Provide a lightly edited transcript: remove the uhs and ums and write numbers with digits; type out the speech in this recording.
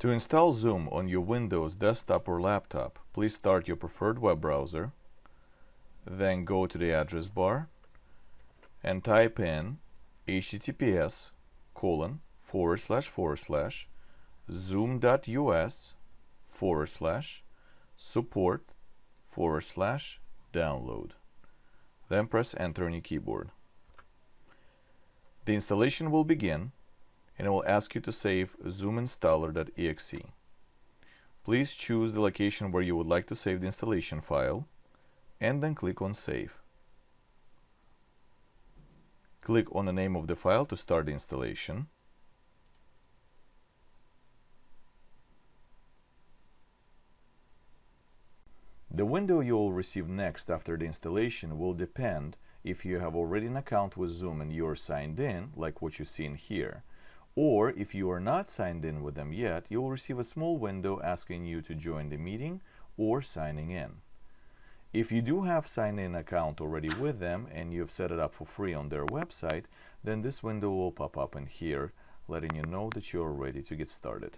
To install Zoom on your Windows desktop or laptop, please start your preferred web browser, then go to the address bar and type in https://zoom.us/support/download. Then press enter on your keyboard. The installation will begin, and it will ask you to save zoominstaller.exe. Please choose the location where you would like to save the installation file, and then click on Save. Click on the name of the file to start the installation. The window you will receive next after the installation will depend if you have already an account with Zoom and you're signed in, like what you see in here. Or if you are not signed in with them yet, you will receive a small window asking you to join the meeting or signing in. If you do have sign-in account already with them and you've set it up for free on their website, then this window will pop up in here, letting you know that you're ready to get started.